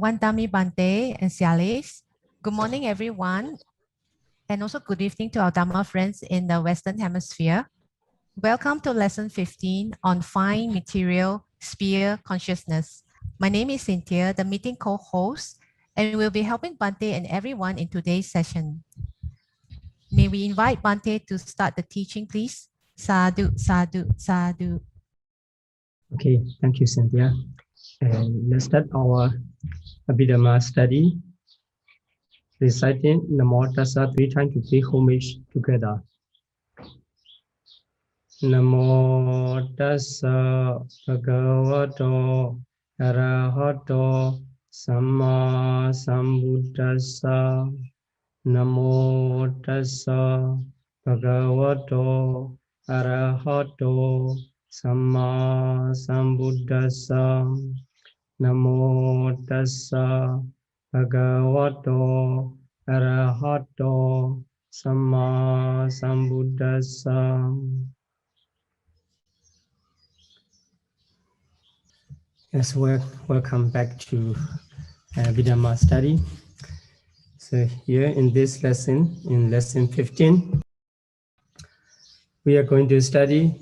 Wantami Bante and Sialis. Good morning, everyone, and also good evening to our Dhamma friends in the Western Hemisphere. Welcome to Lesson 15 on Fine Material Sphere Consciousness. My name is Cynthia, the meeting co-host, and we'll be helping Bante and everyone in today's session. May we invite Bante to start the teaching, please? Sadhu, sadhu, sadhu. Okay, thank you, Cynthia. And let's start our Abhidhamma study, reciting Namo Tassa 3 times to pay homage together. Namo Tassa Bhagavato Arahato Samma Sambuddhassa. Namo Tassa Bhagavato Arahato Samma Sambuddhassa. Namo Tassa Bhagavato Arahato Samma Sambuddhassa. Yes, welcome back to Abhidhamma study. So here in this lesson, in lesson 15, we are going to study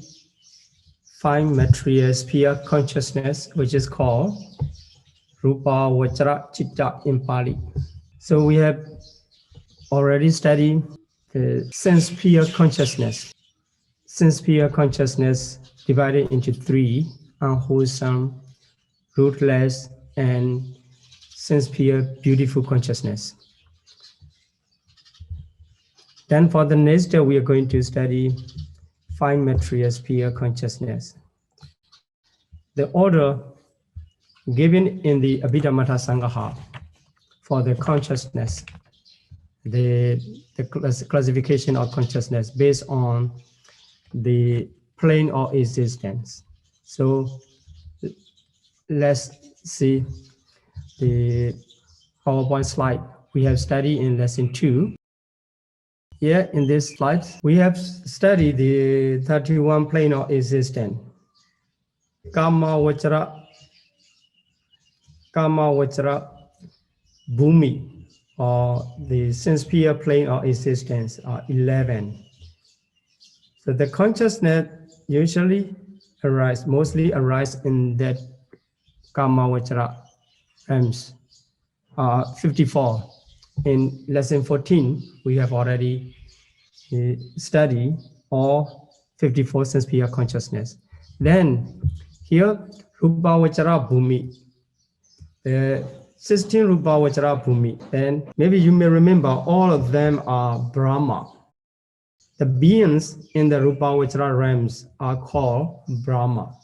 fine material sphere consciousness, which is called Rupa Vajra Chitta in Pali. So we have already studied the sense sphere consciousness. Sense sphere consciousness divided into 3: unwholesome, rootless, and sense sphere beautiful consciousness. Then for the next day, we are going to study fine material sphere consciousness. The order given in the Abhidhamma Sangaha for the consciousness, the classification of consciousness based on the plane of existence. So let's see the PowerPoint slide we have studied in lesson 2. Here in this slide, we have studied the 31 plane of existence. Kama Vajra Bhumi, or the sense sphere plane of existence, are 11. So the consciousness usually mostly arise in that Kama Vajra realms, 54. In lesson 14, we have already studied all 54 sense sphere consciousness. Then here, Rupa Vajra Bhumi, the 16 Rupa Vajra Bhumi. And maybe you may remember all of them are Brahma. The beings in the Rupa Vajra realms are called Brahma.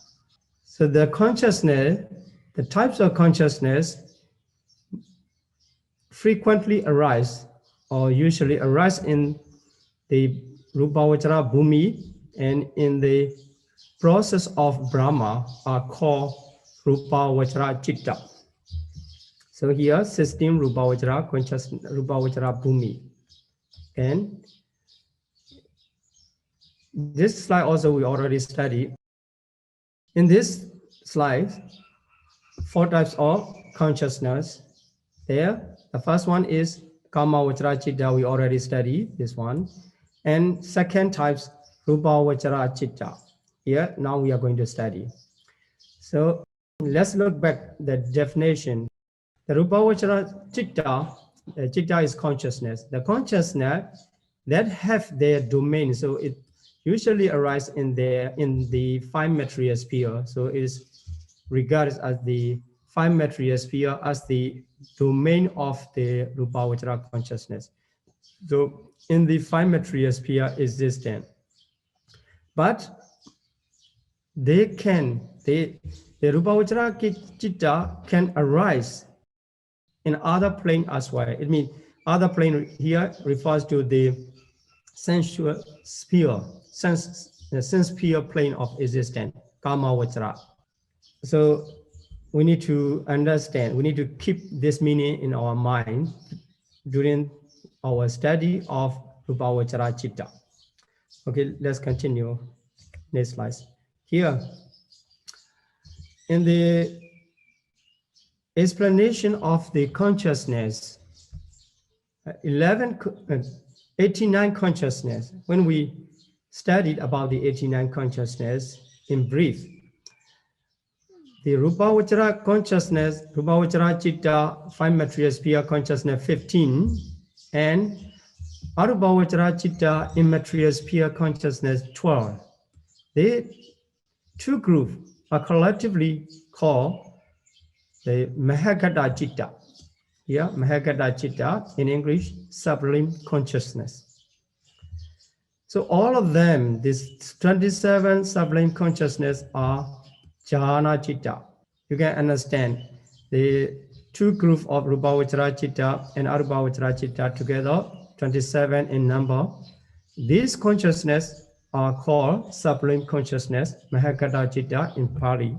So the consciousness, the types of consciousness frequently arise or usually arise in the Rupa Vajra Bhumi, and in the process of Brahma are called Rupa Vajra Chitta. So here 16 Rupa Vajra consciousness, Rupa Vajra Bhumi. And this slide also we already studied. In this slide, 4 types of consciousness. There, the first one is Kama Vajra Chitta, we already studied this one. And second types, Rupa Vajra Chitta. Here, now we are going to study. So let's look back the definition. The Rupa Vajra Chitta, Chitta is consciousness. The consciousness that have their domain, so it usually arises in the fine material sphere. So it is regarded as the fine material sphere as the domain of the Rupa Vajra consciousness. So in the fine material sphere existent, but the Rupa Vajra Chitta can arise in other plane as well. It means other plane here refers to the sensual sphere, the sense sphere plane of existence, Kama Vajra. So we need to understand, we need to keep this meaning in our mind during our study of Rupa Vajra Chitta. Okay, let's continue. Next slide. Here, in the explanation of the consciousness, 89 consciousness. When we studied about the 89 consciousness in brief, the Rupavachara consciousness, Rupavachara Chitta, 5 material sphere consciousness 15, and Arupavachara Chitta, immaterial sphere consciousness 12. They two groups are collectively called the Mahagata Chitta. Here, Mahagata Chitta, in English, sublime consciousness. So all of them, these 27 sublime consciousness are Jhana Chitta. You can understand the two groups of Rupavachara Chitta and Arupavachara Chitta together, 27 in number. These consciousness are called sublime consciousness, Mahagata Chitta in Pali.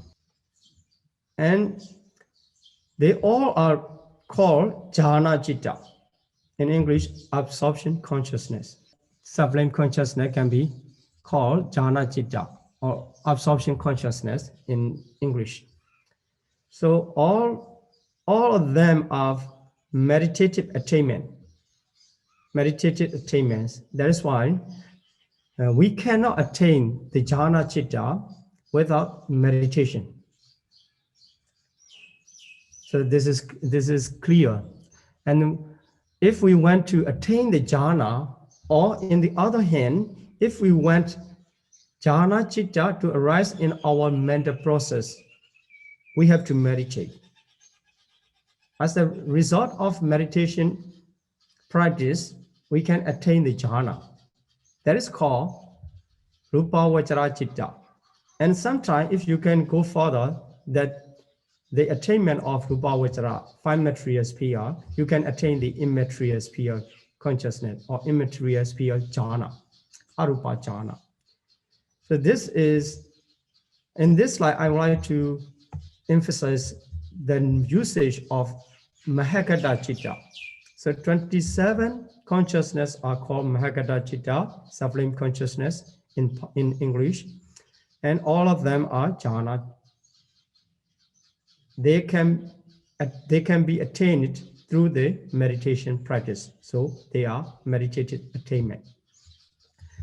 And they all are called Jhana Chitta. In English, absorption consciousness. Sublime consciousness can be called Jhana Chitta or absorption consciousness in English. So all of them are meditative attainment. Meditative attainments. That is why we cannot attain the Jhana Chitta without meditation. So this is clear. And if we want to attain the jhana, or in the other hand, if we want jhana chitta to arise in our mental process, we have to meditate. As a result of meditation practice, we can attain the jhana. That is called rupavachara chitta. And sometimes, if you can go further, that the attainment of Rupavachara, 5 material sphere, you can attain the immaterial sphere consciousness or immaterial sphere jhana, arupa jhana. So this is, in this slide, I would like to emphasize the usage of Mahagata Chitta. So 27 consciousness are called Mahagata Chitta, sublime consciousness in English, and all of them are jhana. They can be attained through the meditation practice. So they are meditative attainment.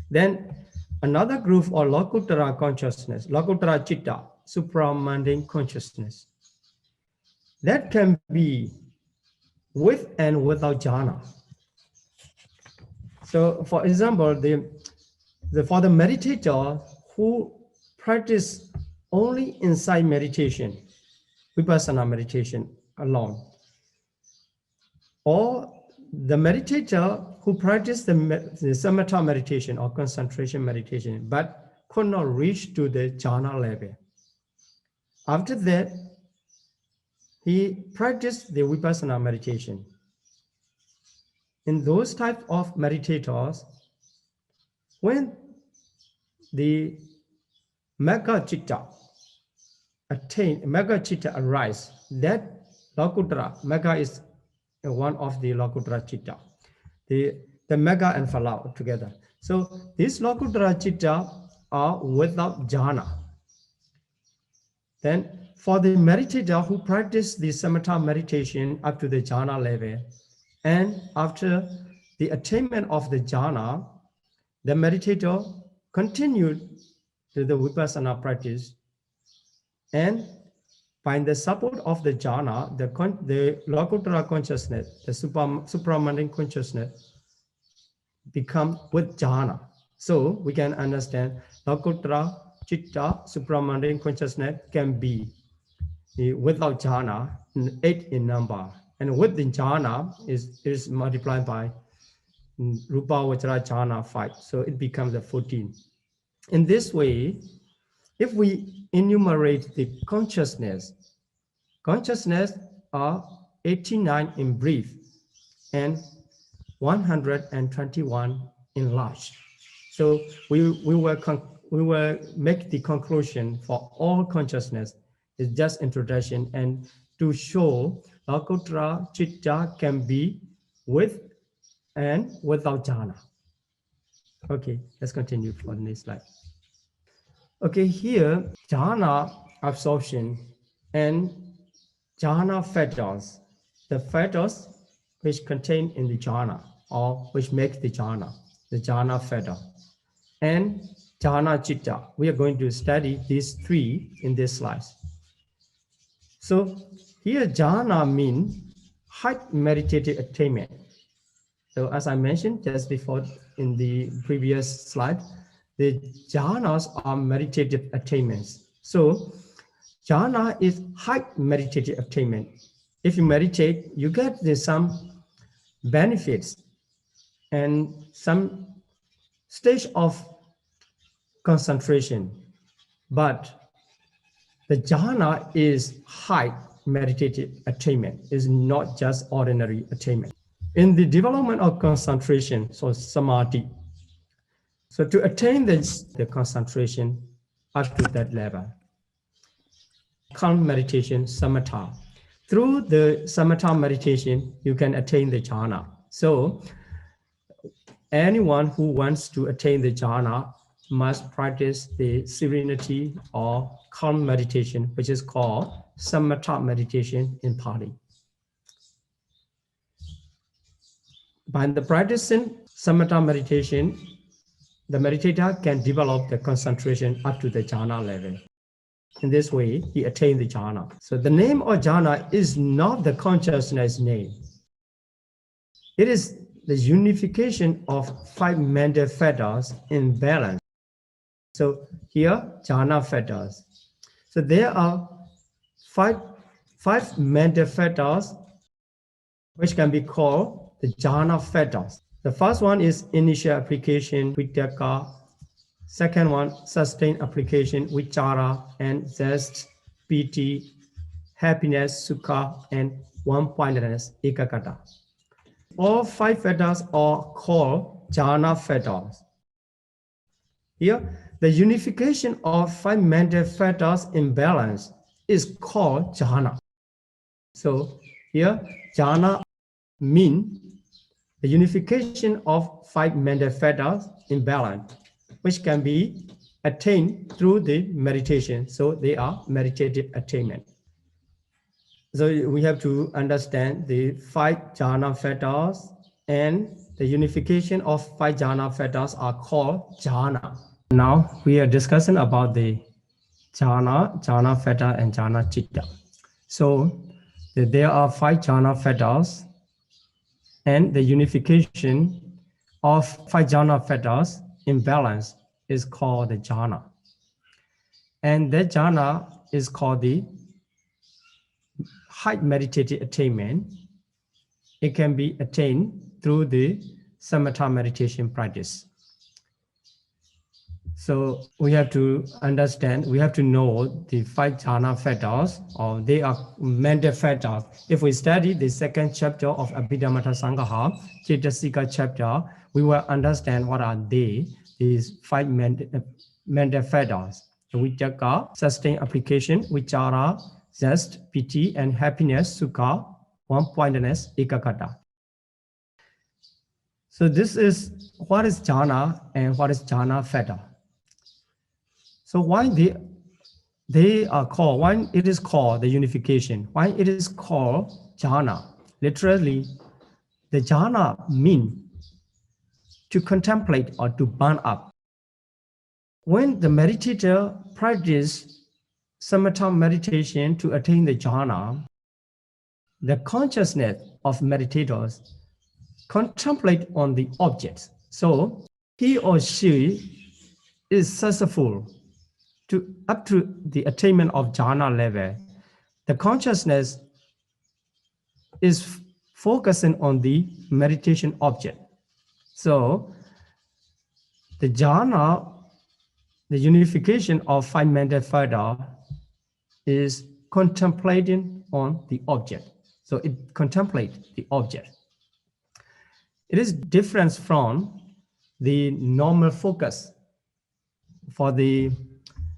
Then another group or Lokuttara consciousness, Lokuttara Chitta, supramundane consciousness. That can be with and without jhana. So for example, for the meditator who practice only inside meditation, Vipassana meditation alone, or the meditator who practiced the samatha meditation or concentration meditation, but could not reach to the jhana level. After that, he practiced the Vipassana meditation. In those types of meditators, when the Magga Chitta arise, that Lokuttara, Magga is one of the Lokuttara Chitta, the Magga and Phala together. So these Lokuttara Chitta are without jhana. Then for the meditator who practice the samatha meditation up to the jhana level, and after the attainment of the jhana, the meditator continued to the Vipassana practice, and by the support of the jhana, the Lokuttara consciousness, the supramundane consciousness, become with jhana. So we can understand Lokuttara Chitta, supramundane consciousness can be without jhana, 8 in number, and with the jhana is multiplied by Rupavachara jhana 5, so it becomes a 14. In this way, if we enumerate the consciousness are 89 in brief and 121 in large. So we will make the conclusion for all consciousness is just introduction, and to show Lokuttara Chitta can be with and without jhana. Okay, let's continue for the next slide. Okay, here jhana absorption and jhana fetters, the fetters which contain in the jhana or which make the jhana fetter, and jhana chitta. We are going to study these three in this slides. So here jhana means high meditative attainment. So as I mentioned just before in the previous slide, the jhanas are meditative attainments. So jhana is high meditative attainment. If you meditate, you get some benefits and some stage of concentration. But the jhana is high meditative attainment, is not just ordinary attainment. In the development of concentration, so samadhi, so to attain the concentration up to that level, calm meditation, samatha. Through the samatha meditation, you can attain the jhana. So anyone who wants to attain the jhana must practice the serenity or calm meditation, which is called samatha meditation in Pali. By the practicing samatha meditation, the meditator can develop the concentration up to the jhana level. In this way, he attained the jhana. So the name of jhana is not the consciousness name. It is the unification of five mental fetters in balance. So here, jhana fetters. So there are five mental fetters which can be called the jhana fetters. The first one is initial application, vitaka. Second one, sustained application, vichara, and zest, piti, happiness, sukha, and one-pointedness, ekagata. All five fetters are called jhana fetters. Here, the unification of five mental fetters in balance is called jhana. So here, jhana means the unification of five mental fetters in balance, which can be attained through the meditation. So they are meditative attainment. So we have to understand the five jhana fetters, and the unification of five jhana fetters are called jhana. Now we are discussing about the jhana fetta, and jhana chitta. So there are five jhana fettas, and the unification of five jhana fettas in balance is called the jhana. And that jhana is called the high meditative attainment. It can be attained through the samatha meditation practice. So we have to understand, we have to know the five jhana fetters, or they are mental fetters. If we study the second chapter of Abhidhamma Sangaha, Cetasika chapter, we will understand what are they, these five mental fetters. Vitaka, sustained application, vichara, zest, piti, and happiness, sukha, one-pointedness, ekagata. So this is what is jhana and what is jhana fetta. So why they are called, why it is called the unification, why it is called jhana. Literally, the jhana means to contemplate or to burn up. When the meditator practices samatha meditation to attain the jhana, the consciousness of meditators contemplate on the objects. So he or she is successful up to the attainment of jhana level. The consciousness is focusing on the meditation object. So the jhana, the unification of five mental fetters, is contemplating on the object. So it contemplates the object. It is different from the normal focus. For the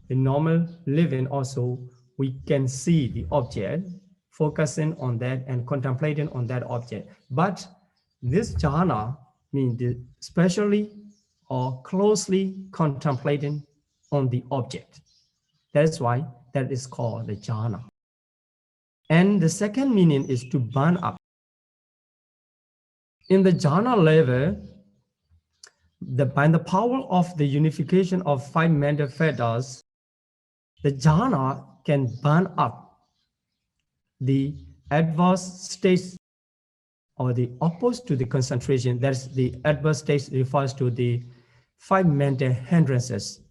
normal living also, we can see the object, focusing on that and contemplating on that object. But this jhana means especially or closely contemplating on the object. That's why that is called the jhana. And the second meaning is to burn up. In the jhana level, by the power of the unification of five mental fetters, the jhana can burn up the adverse states or the opposed to the concentration. That's the adverse states refers to the five mental hindrances,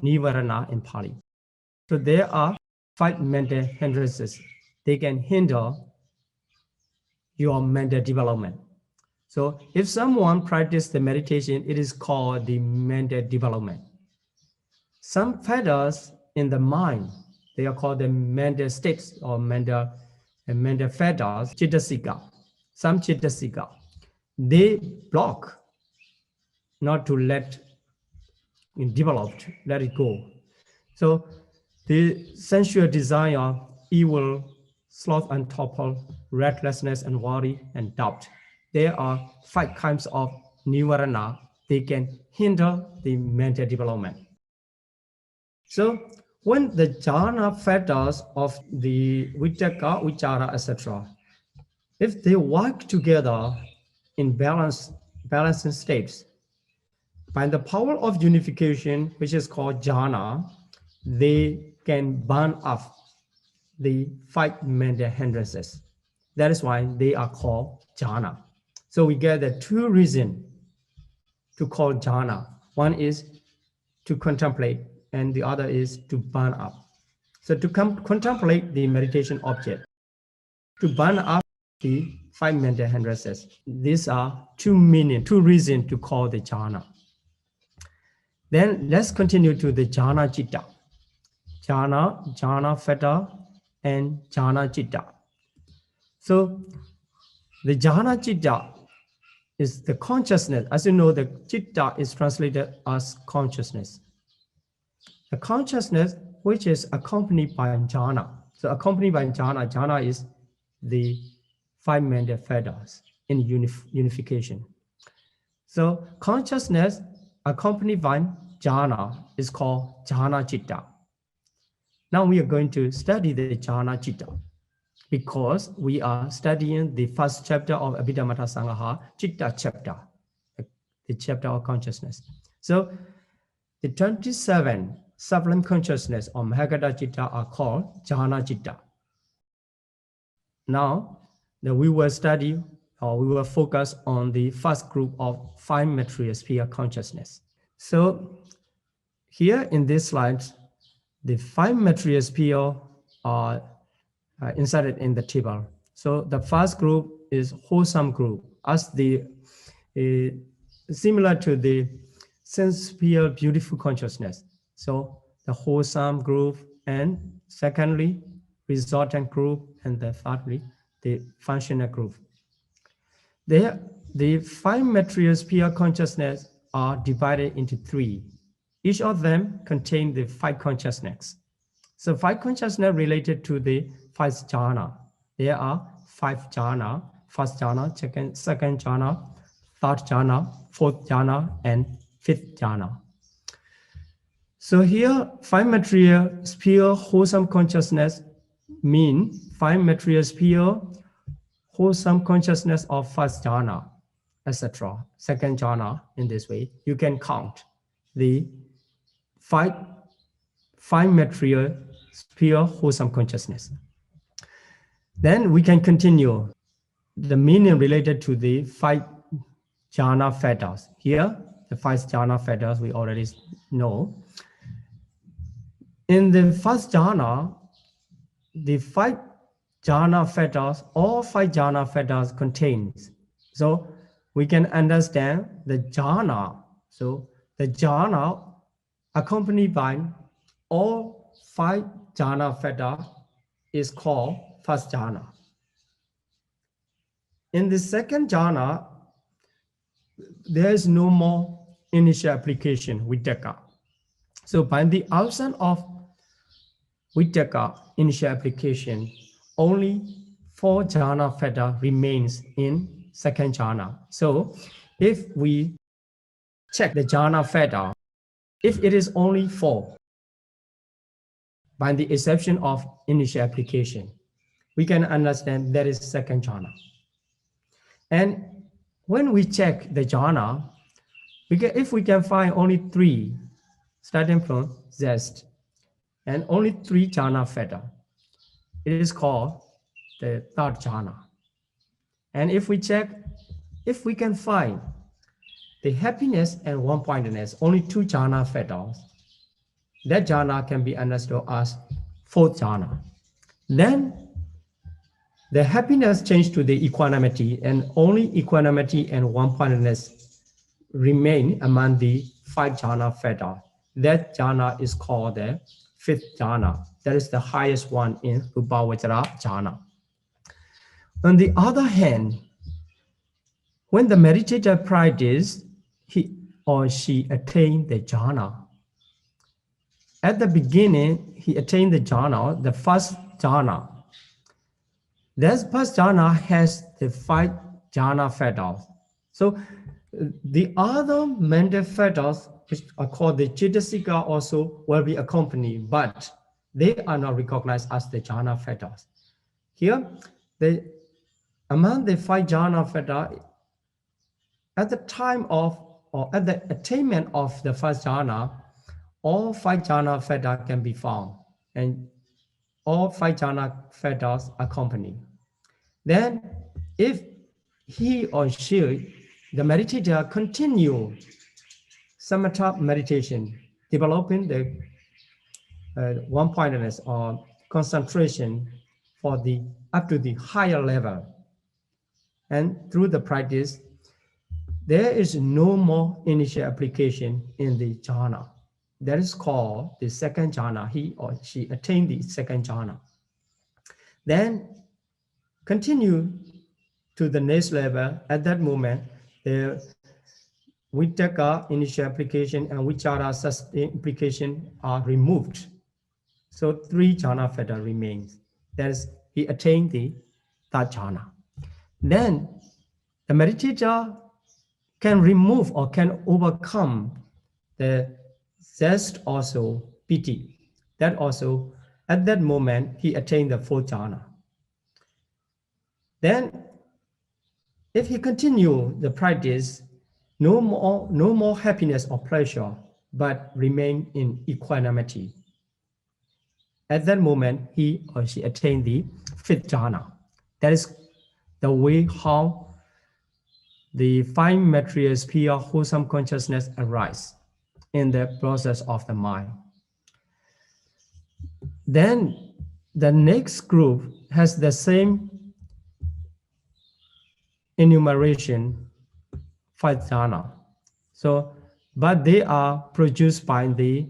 nivarana in Pali. So there are five mental hindrances. They can hinder your mental development. So if someone practices the meditation, it is called the mental development. Some fetters in the mind, they are called the mental states or mental fetters, chittasika. Some chittasika, they block not to let it develop, let it go. So the sensual desire, evil, sloth and torpor, restlessness and worry and doubt. There are five kinds of nivarana. They can hinder the mental development. So when the jhana fetters of the vitaka, vichara, etc., if they work together in balancing states, by the power of unification, which is called jhana, they can burn off the five mental hindrances. That is why they are called jhana. So we get the two reasons to call jhana. One is to contemplate, and the other is to burn up. So to contemplate the meditation object, to burn up the five mental hindrances. These are two reasons to call the jhana. Then let's continue to the jhana citta. Jhana fetter, and jhana citta. So the jhana citta is the consciousness. As you know, the citta is translated as consciousness. The consciousness which is accompanied by jhana. So accompanied by jhana, jhana is the five mental fetters in unification. So consciousness accompanied by jhana is called jhana citta. Now we are going to study the jhana citta because we are studying the first chapter of Abhidhamma Sangaha, Citta chapter, the chapter of consciousness. So the 27 sublime consciousness of Mahagata Citta are called jhana citta. Now we will study or we will focus on the first group of five material sphere consciousness. So here in this slide, the five material sphere are inserted in the table. So the first group is wholesome group, as the similar to the sense sphere beautiful consciousness. So the wholesome group, and secondly, resultant group, and the thirdly, the functional group. The five material sphere consciousness are divided into three. Each of them contain the five consciousness. So five consciousness related to the five jhana. There are five jhana: first jhana, second jhana, third jhana, fourth jhana, and fifth jhana. So here, five material sphere wholesome consciousness mean five material sphere wholesome consciousness of first jhana, etc. Second jhana. In this way, you can count the five material sphere wholesome consciousness. Then we can continue the meaning related to the five jhana fetters. Here, the five jhana fetters we already know. In the first jhana, the five jhana fetters, all five jhana fetters contains. So we can understand the jhana. So the jhana accompanied by all five jhana fetters is called first jhana. In the second jhana, there is no more initial application vitaka. So by the absence of vitaka initial application, only four jhana fetter remains in second jhana. So if we check the jhana fetter, if it is only four, by the exception of initial application, we can understand that is second jhana. And when we check the jhana, if we can find only 3, starting from zest, and only 3 jhana fetter, it is called the third jhana. And if we check, if we can find the happiness and one-pointedness, only 2 jhana fetters, that jhana can be understood as fourth jhana. Then the happiness changed to the equanimity, and only equanimity and one-pointedness remain among the 5 jhana fetters. That jhana is called the fifth jhana. That is the highest one in Rupavachara jhana. On the other hand, when the meditator practices, he or she attained the jhana. At the beginning, he attained the jhana, the first jhana. That first jhana has the 5 jhana fetters. So the other mental fetters, which are called the Chitasika, also will be accompanied, but they are not recognized as the jhana fetters. Here, among the 5 jhana fetters, at the time of, or at the attainment of the first jhana, all 5 jhana fetters can be found, and all 5 jhana fetters accompany. Then, if he or she, the meditator, continue samatha meditation, developing the one-pointedness or concentration for the up to the higher level, and through the practice, there is no more initial application in the jhana. That is called the second jhana. He or she attained the second jhana. Then continue to the next level. At that moment, the Vitaka initial application and Vichara sustained application are removed. So 3 jhana fetters remains. That is, he attained the third jhana. Then the meditator can remove or can overcome the zest, also piti. That also, at that moment, he attained the 4th jhana. Then, if he continue the practice, no more happiness or pleasure, but remain in equanimity. At that moment, he or she attained the 5th jhana. That is the way how the 5 material sphere wholesome consciousness arise in the process of the mind. Then the next group has the same enumeration, 5 jhana. So, but they are produced by the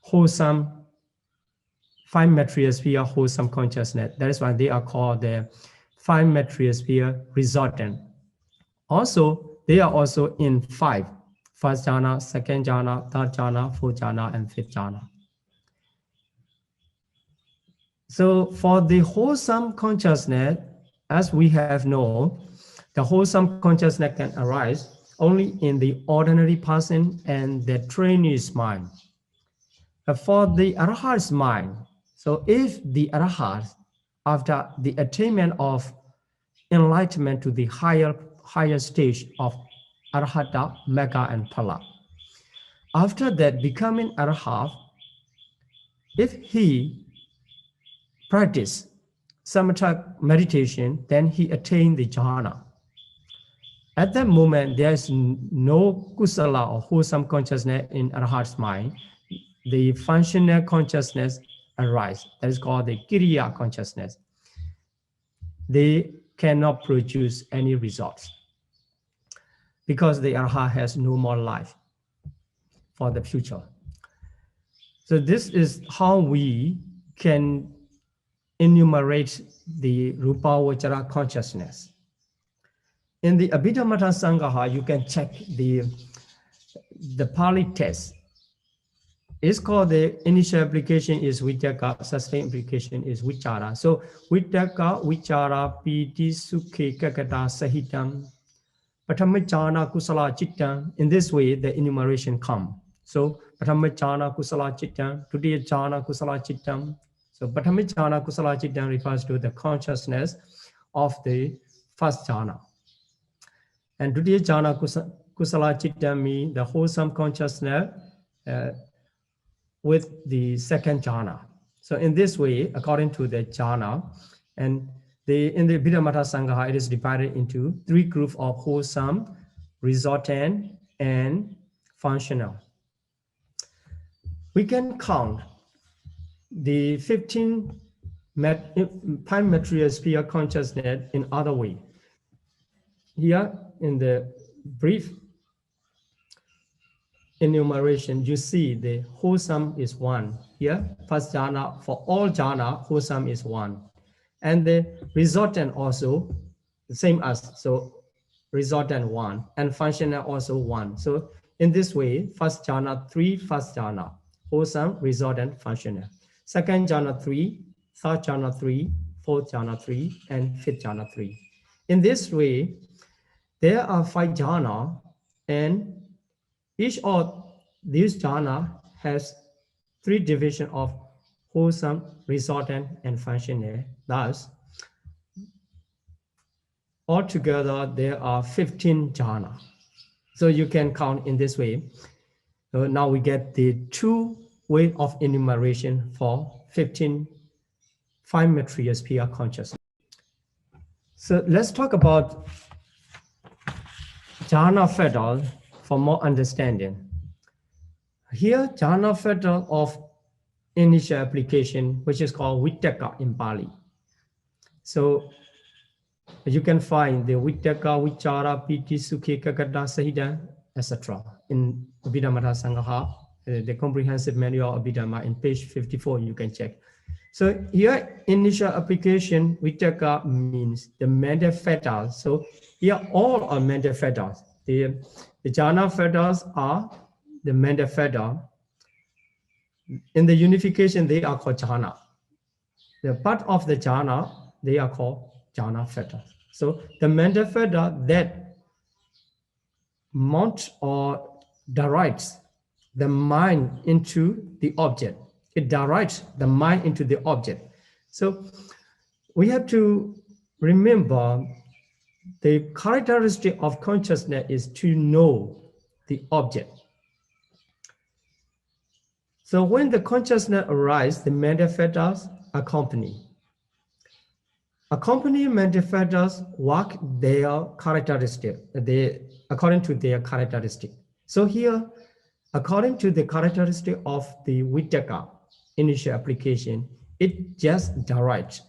wholesome 5 material sphere wholesome consciousness. That is why they are called the 5 material sphere resultant. Also, they are also in 5: first jhana, second jhana, third jhana, fourth jhana, and fifth jhana. So for the wholesome consciousness, as we have known, the wholesome consciousness can arise only in the ordinary person and the trainee's mind. But for the arahat's mind, so if the arahat, after the attainment of enlightenment to the higher stage of arahata, mega, and phala, after that becoming arahat, if he practice samatha meditation, then he attained the jhana. At that moment, there is no kusala or wholesome consciousness in arahat's mind. The functional consciousness arises. That is called the kiriya consciousness. They cannot produce any results because the arahat has no more life for the future. So this is how we can enumerate the Rupavachara consciousness. In the Abhidhamma Sangaha, you can check the Pali text. It's called the initial application is Vitaka, sustained application is Vichara. So Vitaka, Vichara, Piti, Sukhe, Kakata, Sahitam, Patamachana, Kusala, Chittam. In this way, the enumeration come. So Patamachana, Kusala, Chittam, Tudiya Chana, Kusala, Chittam. So Pratama jhana kusala chitta refers to the consciousness of the first jhana. And Dutiya jhana kusala chitta means the wholesome consciousness with the second jhana. So in this way, according to the jhana, and in the Abhidhamma Sangha, it is divided into 3 groups of wholesome, resultant, and functional. We can count the 15 prime material sphere consciousness in other way. Here in the brief enumeration, you see the wholesome is 1. Here, first jhana, for all jhana, wholesome is 1. And the resultant also, the same as, so resultant 1, and functional also 1. So in this way, first jhana 3, first jhana, wholesome, resultant, functional. Second jhana 3, third jhana 3, fourth jhana 3, and fifth jhana 3. In this way, there are 5 jhana, and each of these jhana has 3 divisions of wholesome, resultant, and functional. Thus, altogether there are 15 jhana. So you can count in this way. So now we get the 2 way of enumeration for 15 5 material sphere consciousness. So let's talk about jhana fetal for more understanding. Here, jhana fetal of initial application, which is called Vittaka in Pali. So you can find the Vittaka, Vichara, Piti, Sukhi, Kakata, Sahida, etc. in Abhidhamma Sangha, the comprehensive manual of Abhidhamma in page 54, you can check. So here, initial application, Vittaka means the mental fetals. So here, all are mental fetals. The jhana fetals are the mental fetal. In the unification, they are called jhana. The part of the jhana, they are called jhana fetals. So the mental fetal that mount or directs the mind into the object. It directs the mind into the object. So we have to remember the characteristic of consciousness is to know the object. So when the consciousness arises, the mental fetters accompany. Accompanying mental fetters work their characteristic, according to their characteristic. So here, according to the characteristic of the Vittaka initial application, it just directs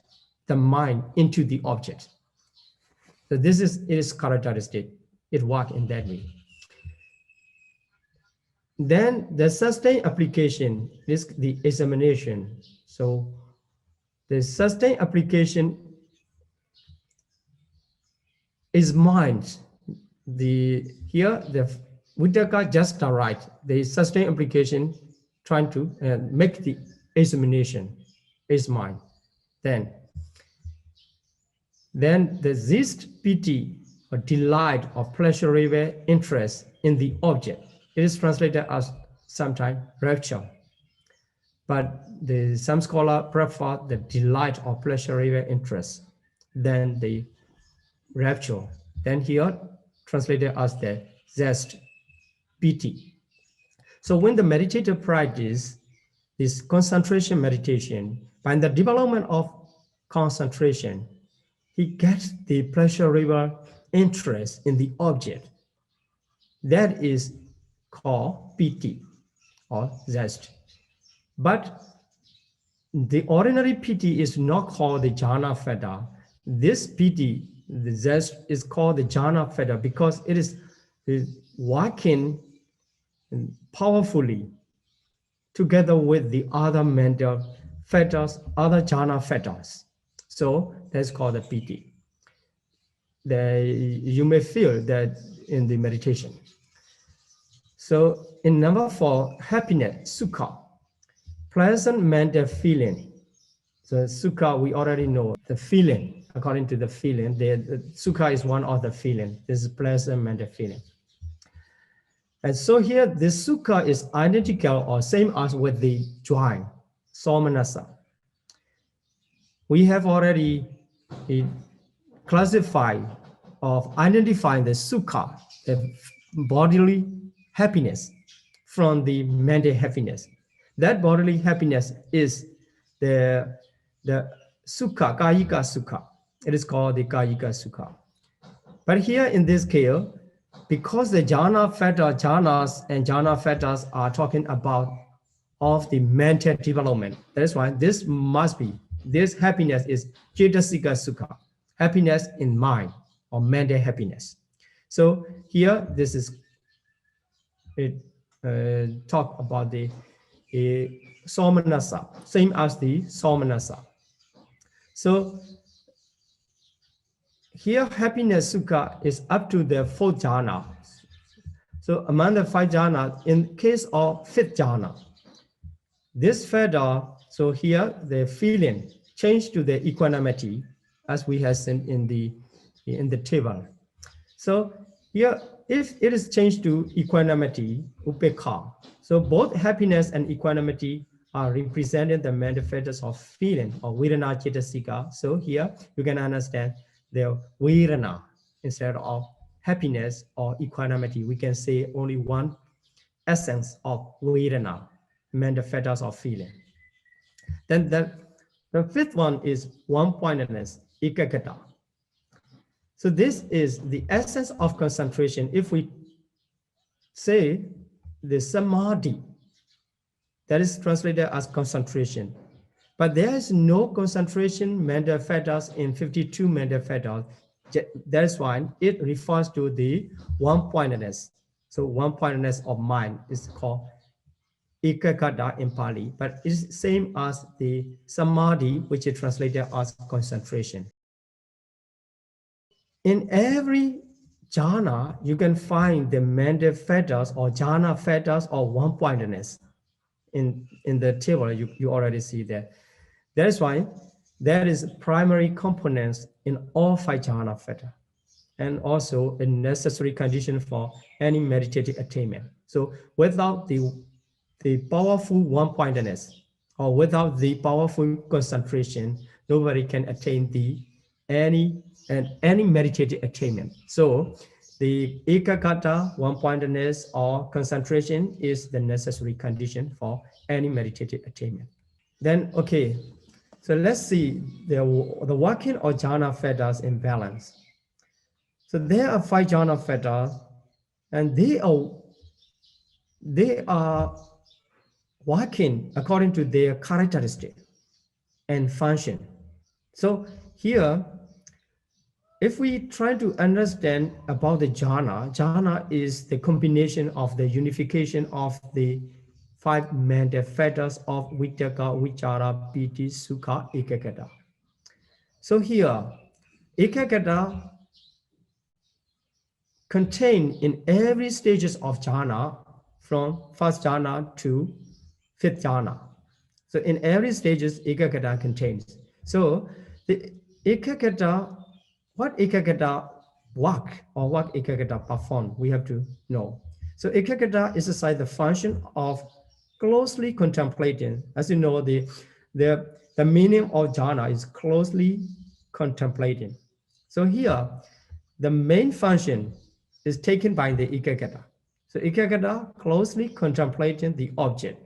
the mind into the object. So this is its characteristic. It works in that way. Then the sustained application is the examination. So the sustained application is mind. Here the Vittaka just direct the sustained application, trying to make the examination is mind. Then the zest, pity, or delight or pleasurable interest in the object. It is translated as sometimes rapture. But some scholars prefer the delight or pleasurable interest than the rapture. Then here translated as the zest, pity. So when the meditator practice this concentration meditation, by the development of concentration, he gets the pleasurable interest in the object. That is called piti or zest. But the ordinary piti is not called the jhana feta. This piti, the zest, is called the jhana feta because it is working powerfully together with the other mental fetters, other jhana fetters. So that's called the piti. You may feel that in the meditation. So in number 4, happiness, sukha, pleasant mental feeling. So sukha, we already know the feeling. According to the feeling, the sukha is one of the feeling. This is pleasant mental feeling. And so here, the sukha is identical or same as with the joy, somanasa. we have already classified of identifying the sukha, the bodily happiness, from the mental happiness. That bodily happiness is the sukha, kayika sukha. It is called the kayika sukha. But here in this case, because the jhana feta jhanas and jhana fetas are talking about of the mental development, that is why this must be, this happiness is cetasika sukha, happiness in mind or mental happiness. So here this is it talk about the somanasa, same as the somanasa. So here happiness sukha is up to the fourth jhana. So among the five jhanas, in case of fifth jhana, this feta, so here the feeling changed to the equanimity, as we have seen in the table. So here, if it is changed to equanimity, upekha, so both happiness and equanimity are representing the mental fetters of feeling or vedana cetasika. So here you can understand the vedana instead of happiness or equanimity. We can say only one essence of vedana, mental fetters of feeling. Then the fifth one is one-pointedness, ekaggata. So this is the essence of concentration. If we say the samadhi, that is translated as concentration. But there is no concentration mental fetters in 52 mental fetters. That is why it refers to the one-pointedness. So one-pointedness of mind is called ekaggata in Pali, but it's same as the samadhi, which is translated as concentration. In every jhana, you can find the mental fetters or jhana fetters or one-pointedness. In the table, you already see that. That is why there is primary components in all five jhana fetters, and also a necessary condition for any meditative attainment. So without the powerful one-pointedness or without the powerful concentration, nobody can attain any meditative attainment. So the ekaggata, one-pointedness or concentration is the necessary condition for any meditative attainment. Then, okay, so let's see the working or jhana fetters in balance. So there are five jhana fetters, and they are working according to their characteristic and function. So here, if we try to understand about the jhana is the combination of the unification of the five mental fetters of vitakka, vichara, piti, sukha, ekaggata. So here, ekaggata contained in every stages of jhana, from first jhana to fifth jhana. So in every stages, ekaggata contains. So the ekaggata, what ekaggata work or what ekaggata perform, we have to know. So ekaggata is aside the function of closely contemplating. As you know, the meaning of jhana is closely contemplating. So here, the main function is taken by the ekaggata. So ekaggata closely contemplating the object.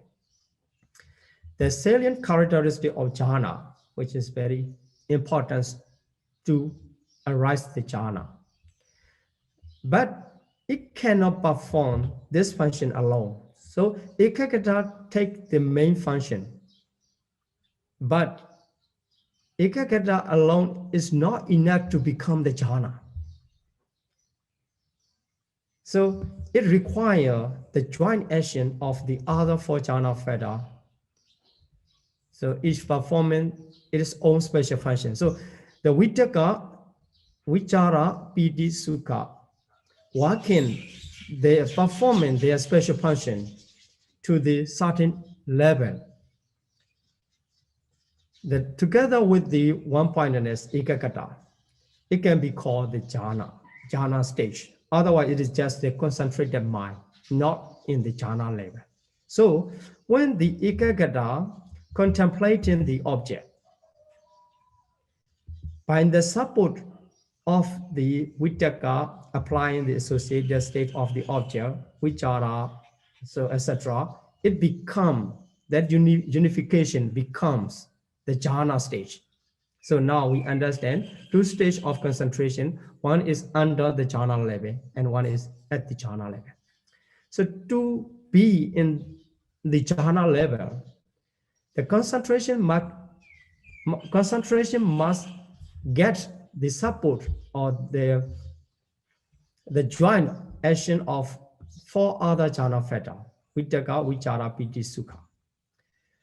The salient characteristic of jhana, which is very important to arise the jhana. But it cannot perform this function alone. So ekaggata take the main function, but ekaggata alone is not enough to become the jhana. So it requires the joint action of the other four jhana feta. So each performing its own special function. So the vitakka, vichara, piti, sukha, working, they are performing their special function to the certain level. That together with the one-pointedness, ekaggata, it can be called the jhana stage. Otherwise, it is just the concentrated mind, not in the jhana level. So when the ekaggata contemplating the object, By the support of the Vitaka applying the associated state of the object, which are so etc., it becomes that unification becomes the jhana stage. So now we understand two stages of concentration. One is under the jhana level and one is at the jhana level. So to be in the jhana level, the concentration must get the support or the joint action of four other jhana factors: Vitaka, Vichara, Piti, Sukha.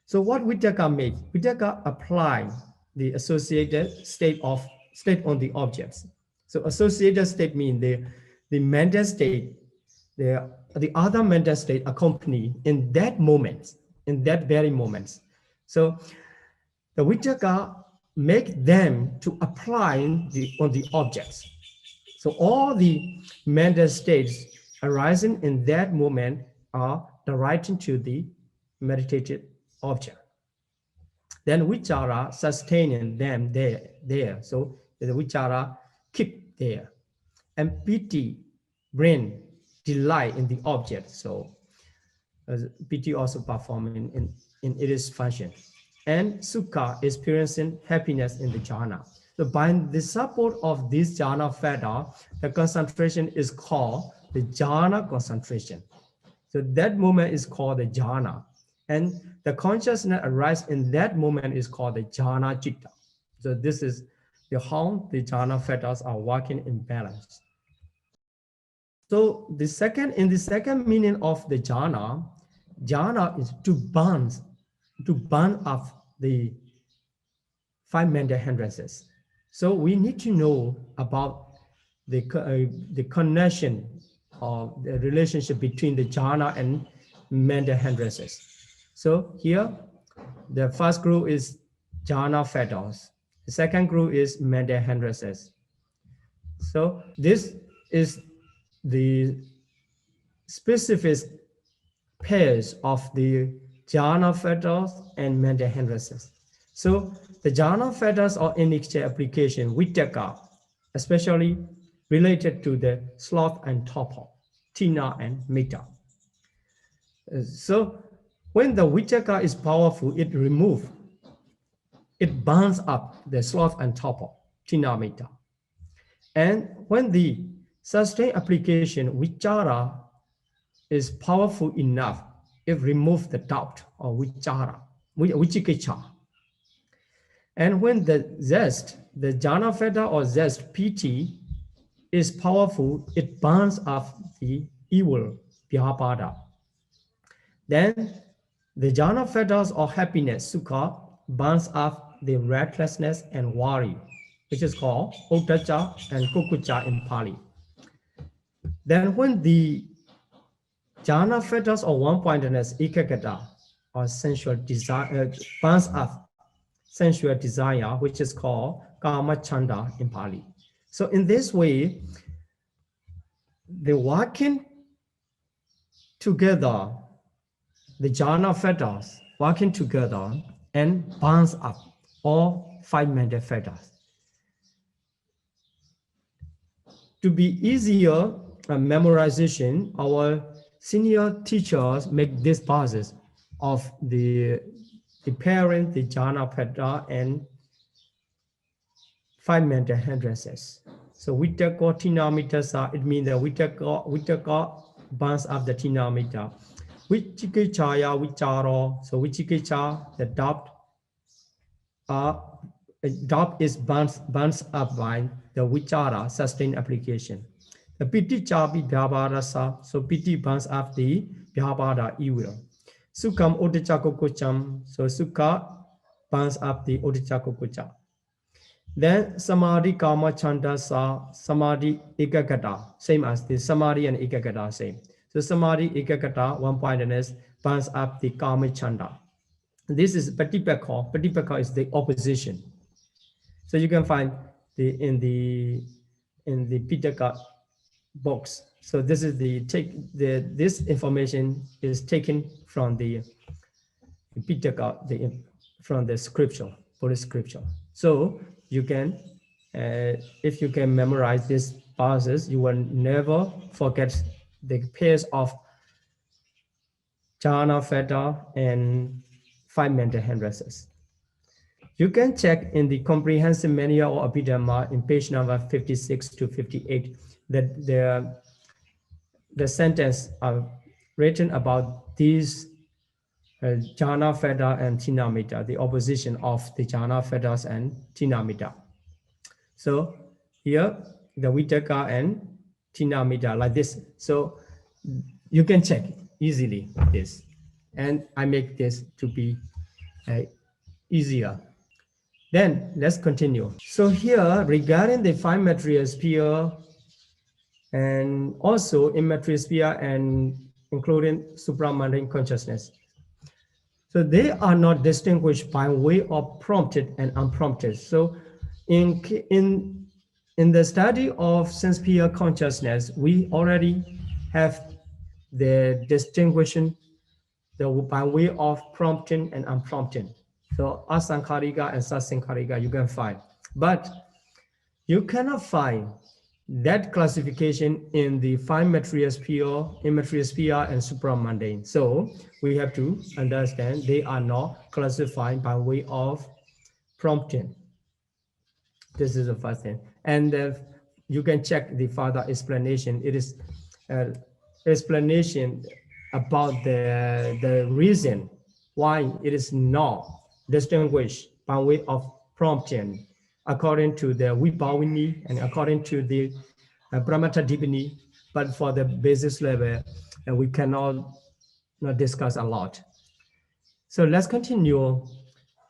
So what Vitaka make? Vitaka apply the associated state on the objects. So associated state means the mental state, the other mental state accompany in that moment, in that very moment. So the Vitaka make them to apply on the objects. So all the mental states arising in that moment are directed to the meditated object. Then vichara sustaining them there. So the vichara keep there. And piti bring delight in the object. So piti also performing in its function. And sukha experiencing happiness in the jhana. So by the support of this jhana factor, the concentration is called the jhana concentration. So that moment is called the jhana. And the consciousness arises in that moment is called the jhana citta. So this is how the jhana factors are working in balance. So in the second meaning of the jhana is to burn up the five mental hindrances. So we need to know about the connection or the relationship between the jhana and mental hindrances. So here, the first group is jhana factors. The second group is mental hindrances. So this is the specific pairs of the jhana factors and mental hindrances. So the jhana factors are in exchange application vitaka, especially related to the sloth and torpor, tina and metta. So when the vitaka is powerful, it burns up the sloth and torpor, tina, metta. And when the sustained application vichara is powerful enough, it removes the doubt or vichikiccha. And when the zest, the jhana factor or zest, piti, is powerful, it burns up the evil, vyapada. Then the jhana factors or happiness, sukha, burns up the restlessness and worry, which is called uttacha and kukucha in Pali. Then when the jhana factors or one-pointedness, ekagata, or sensual desire, burns up sensual desire, which is called kama chanda in Pali. So in this way, the working together, the jhana factors working together and burns up all five mental factors. To be easier memorization, our senior teachers make this process of the pairing the jhana factor and five mental hindrances. So vitaka tinamita, it means that vitaka burns up the tinamita. Vichikichaya vicharo, so vichikicha, the doubt is burns up by the vichara, sustained application. The piti chapi bhyavarasa, so piti burns up the bhyavada evil. Sukham udichakokucham, so sukha burns up the udichakokucha. Then samadhi kama chanda sa, samadhi ekagata, same as the samadhi and ekagata, same. So samadhi ekagata, one-pointedness, burns up the kama chanda. This is patipaka. Patipaka is the opposition. So you can find in the Pitaka box. So this is this information is taken from the Pitaka, from the scripture, Buddhist scripture. So you can If you can memorize these passages, you will never forget the pairs of jhana, feta, and five mental hand races. You can check in the comprehensive manual of Abhidhamma in page number 56 to 58 that the sentence are written about these jhana, feta, and tinamita, the opposition of the jhana, fetas, and tinamita. So here, the vitaka and tinamita like this. So you can check easily this. And I make this to be easier. Then let's continue. So here, regarding the five material sphere and also immaterial sphere and including supramundane consciousness. So they are not distinguished by way of prompted and unprompted. So in the study of sense sphere consciousness, we already have the distinguishing by way of prompting and unprompted. So asankharika and sasankharika you can find. But you cannot find that classification in the five material sphere, immaterial sphere, and supramundane. So we have to understand they are not classified by way of prompting. This is the first thing. And you can check the further explanation. It is explanation about the reason why it is not distinguished by way of prompting according to the Vibhavini and according to the Brahmatadipini, but for the basis level, we cannot not discuss a lot. So let's continue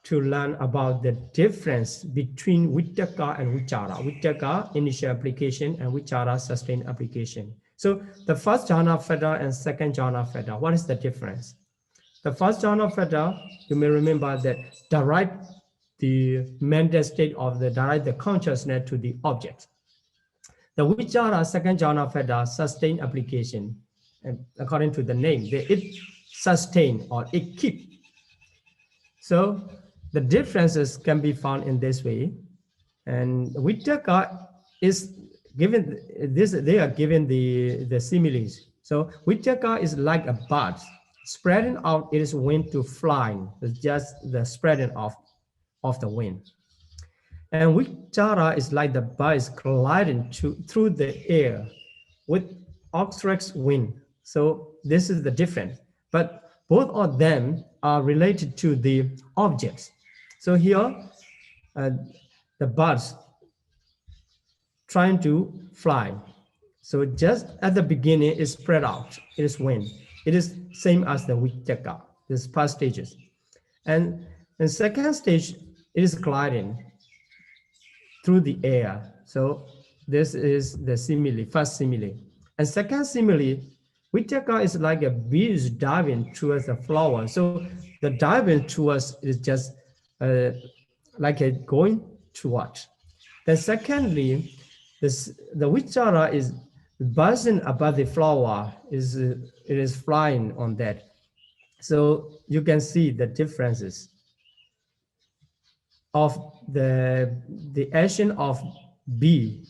to learn about the difference between Vittaka and Vichara. Vittaka, initial application, and Vichara, sustained application. So the first jhana feta and second jhana feta, what is the difference? The first jhana feta, you may remember that direct the mental state of the consciousness to the object. The Vichara, second jhana feta, sustained application, and according to the name, it sustain or it keep. So the differences can be found in this way. And Vittaka is given this, they are given the similes. So Vittaka is like a bird spreading out its wing to fly. It's just the spreading of the wing. And Vichara is like the bird gliding through the air with outstretched wing. So this is the difference. But both of them are related to the objects. So here, the birds trying to fly. So just at the beginning, it's spread out, it is wing. It is same as the Vittaka, these past stages. And the second stage, it is gliding through the air. So this is the simile, first simile. And second simile, Vittaka is like a bees diving towards the flower. So the diving towards is just like a going toward. Then secondly, the Vichara is buzzing above the flower, it is flying on that. So you can see the differences of the action of bee.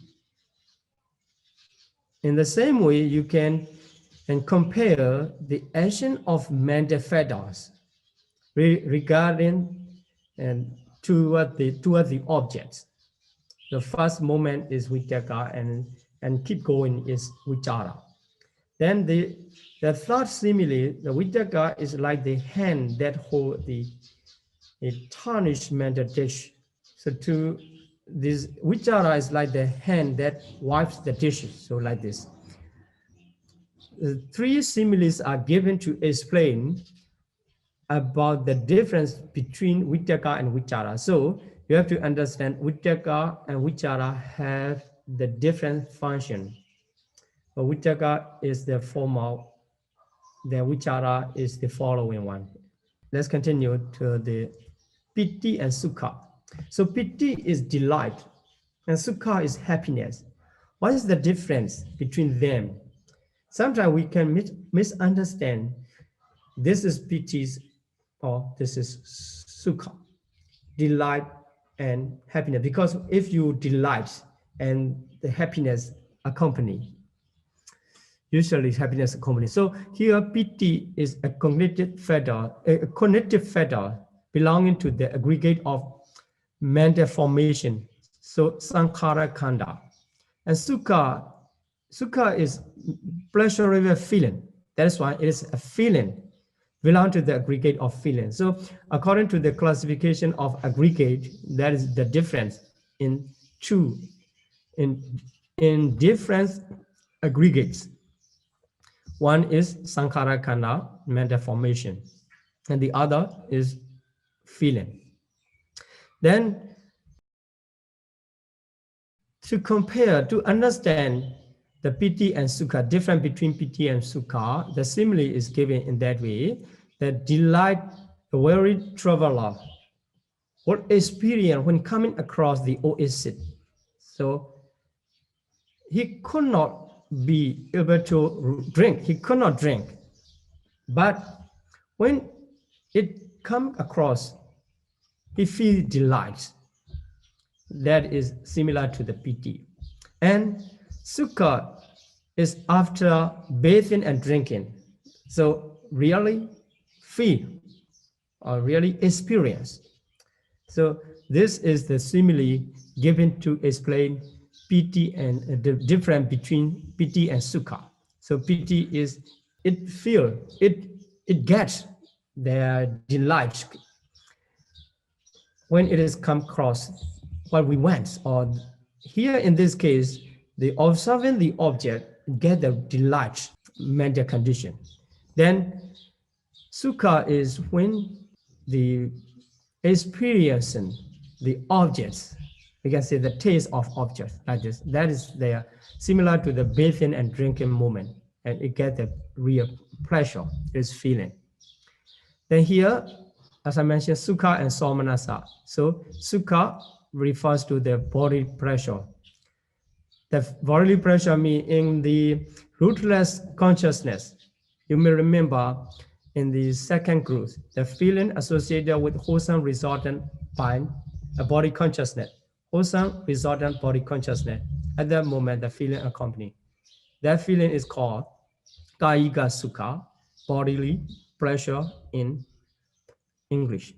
In the same way, you can compare the action of mental fetters regarding and toward the objects. The first moment is Vittaka and keep going is Vichara. Then the third simile, the Vittaka is like the hand that hold a tarnished mental dish. So to this Vichara is like the hand that wipes the dishes. So like this. The three similes are given to explain about the difference between Vittaka and Vichara. So you have to understand Vittaka and Vichara have the different function. But Vittaka is the formal, the Vichara is the following one. Let's continue to the Piti and Sukha. So Piti is delight and Sukha is happiness. What is the difference between them? Sometimes we can misunderstand this is Piti's or this is Sukha, delight and happiness. Because if you delight and the happiness accompany, usually happiness accompany. So here piti is a cognitive factor belonging to the aggregate of mental formation. So sankhara khanda. And sukha is pleasurable feeling. That's why it is a feeling belong to the aggregate of feeling. So according to the classification of aggregate, that is the difference in two, in different aggregates. One is sankhara khanda, mental formation, and the other is feeling. Then to compare, to understand the piti and sukha, difference between piti and sukha, the simile is given in that way, that delight, the weary traveler, what experience when coming across the oasis. So he could not be able to drink, he could not drink. But when it come across, he feels delight. That is similar to the piti. And sukha is after bathing and drinking. So really feel or really experience. So this is the simile given to explain piti and the difference between piti and sukha. So piti is it gets their delight when it is come across what we want, or here in this case, the observing the object get the delight mental condition. Then sukha is when the experiencing the objects, we can say the taste of objects like this. That is there, similar to the bathing and drinking moment, and it get the real pleasure, is feeling. Then here, as I mentioned, sukha and somanasa. So sukha refers to the body pressure. The bodily pressure means in the rootless consciousness. You may remember in the second group, the feeling associated with wholesome resultant by a body consciousness. Wholesome resultant body consciousness. At that moment, the feeling accompanied. That feeling is called kayika sukha, bodily pressure in English.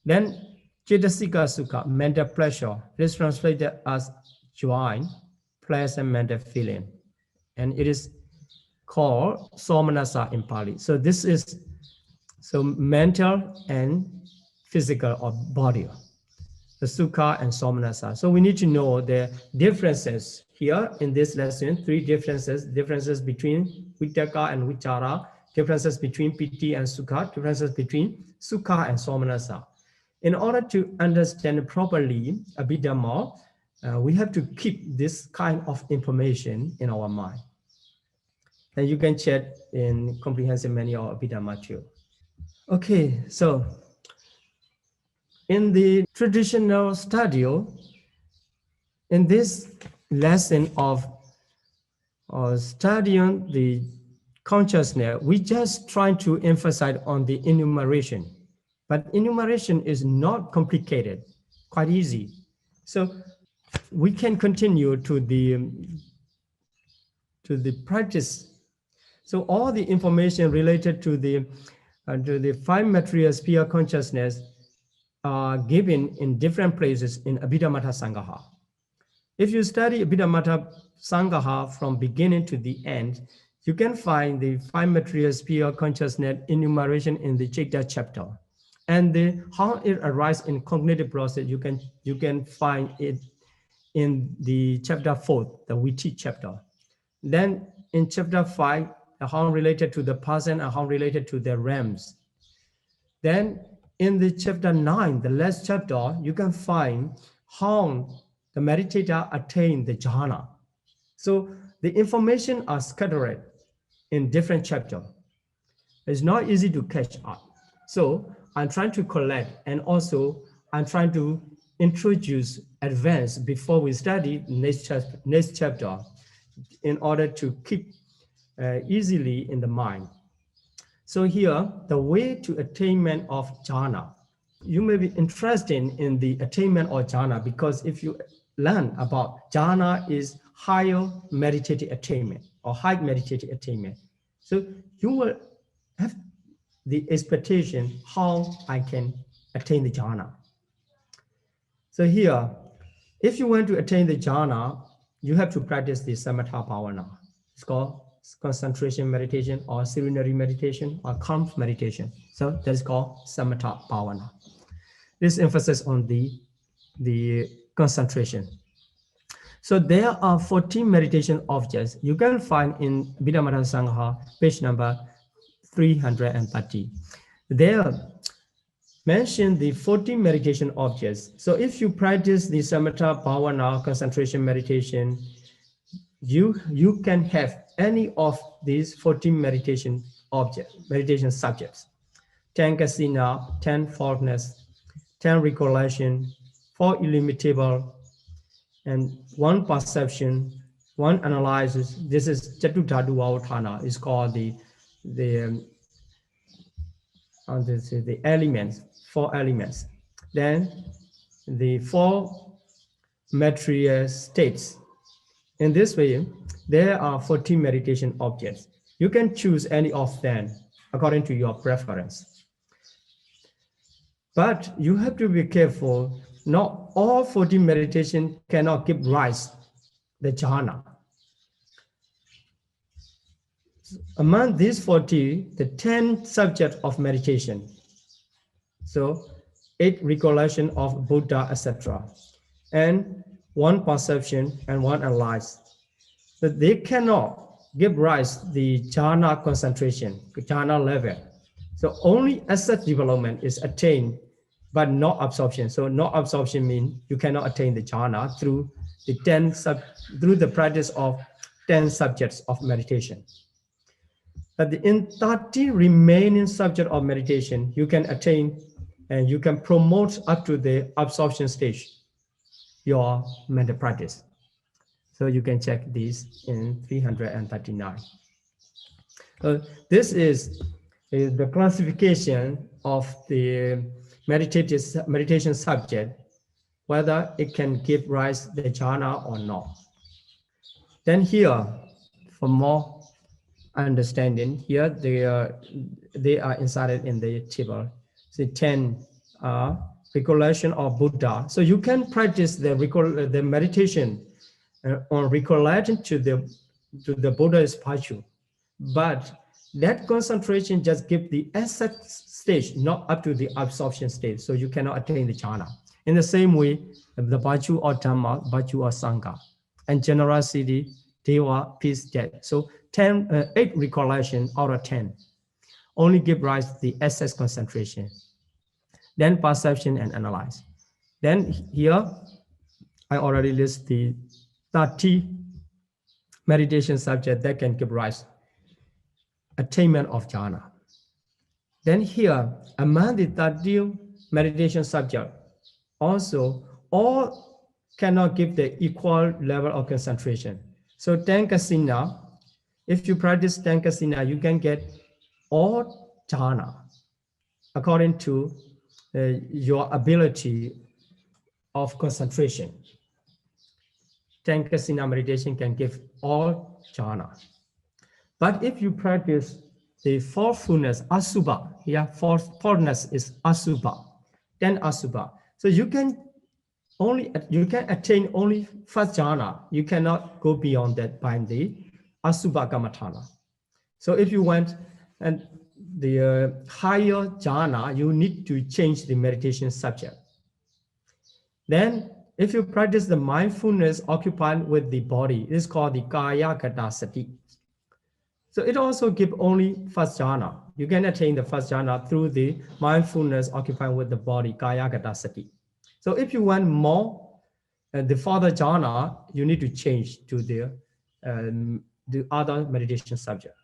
Then Chetasika Sukha, mental pleasure. This is translated as joy, pleasant mental feeling. And it is called Somanasa in Pali. So this is mental and physical or body, the Sukha and Somanasa. So we need to know the differences here in this lesson, three differences between Vitaka and Vichara, differences between Piti and Sukha, differences between Sukha and Somanasa. In order to understand properly Abhidhamma, we have to keep this kind of information in our mind. And you can check in comprehensive manual of Abhidhamma too. Okay, so in the traditional study, in this lesson of studying the consciousness, we just try to emphasize on the enumeration. But enumeration is not complicated, quite easy. So we can continue to the practice. So all the information related to the five material sphere consciousness are given in different places in Abhidhamma Sangaha. If you study Abhidhamma Sangaha from beginning to the end, you can find the five material sphere consciousness enumeration in the Chitta chapter. And how it arises in cognitive process, you can find it in the chapter 4, the Viti chapter. Then in chapter 5, how related to the person and how related to the realms. Then in the chapter 9, the last chapter, you can find how the meditator attain the jhana. So the information are scattered in different chapters. It's not easy to catch up. So I'm trying to collect, and also I'm trying to introduce advance before we study next chapter in order to keep easily in the mind. So here, the way to attainment of jhana. you may be interested in the attainment of jhana, because if you learn about jhana is higher meditative attainment or high meditative attainment. So you will have the expectation how I can attain the jhana. So here, if you want to attain the jhana, you have to practice the samatha bhavana. It's called concentration meditation or serenity meditation or calm meditation. So that's called samatha bhavana. This emphasis on the concentration. So there are 14 meditation objects you can find in Abhidhamma Sangha, page number 330. There mention the 14 meditation objects. So if you practice the samatha bhavana concentration meditation, you can have any of these 14 meditation objects, meditation subjects. 10 kasina, 10 faultless, 10 recollection, 4 illimitable, and 1 perception, 1 analysis. This is Chatudhatu Avadhana. It's called the elements, 4 elements. Then the 4 material states. In this way, there are 14 meditation objects. You can choose any of them according to your preference. But you have to be careful. Not all 14 meditation cannot give rise the jhana. Among these 40, the 10 subjects of meditation. So 8 recollection of Buddha, etc. And 1 perception and 1 analysis. But they cannot give rise the jhana concentration, jhana level. So only asset development is attained, but not absorption. So not absorption means you cannot attain the jhana through the practice of 10 subjects of meditation. But in 30 remaining subject of meditation, you can attain and you can promote up to the absorption stage your mental practice. So you can check this in 339. This is the classification of the meditation subject, whether it can give rise to the jhana or not. Then here, for more understanding, here they are inserted in the table. The 10 recollection of Buddha. So you can practice the meditation on recollecting to the Buddha's virtue, but that concentration just gives the asset stage, not up to the absorption stage. So you cannot attain the jhana. In the same way, the virtue of Dhamma, virtue of Sangha, and generosity, Deva, peace, death. So 8 recollection out of 10 only give rise to the essence concentration. Then perception and analyze. Then here, I already list the 30 meditation subject that can give rise attainment of jhana. Then here, among the 30 meditation subject, also all cannot give the equal level of concentration. So 10 kasina, if you practice 10 kasina, you can get all jhana according to your ability of concentration. 10 kasina meditation can give all jhana. But if you practice the fourthfulness, asubha, yeah, fourthfulness is asubha, 10 asubha. So you can attain only first jhana. You cannot go beyond that by the asubha kamathana. So if you want and the higher jhana, you need to change the meditation subject. Then if you practice the mindfulness occupied with the body, it is called the kaya gata sati. So it also gives only first jhana. You can attain the first jhana through the mindfulness occupied with the body, kaya gata sati. So if you want more, the further jhana, you need to change to the other meditation subject.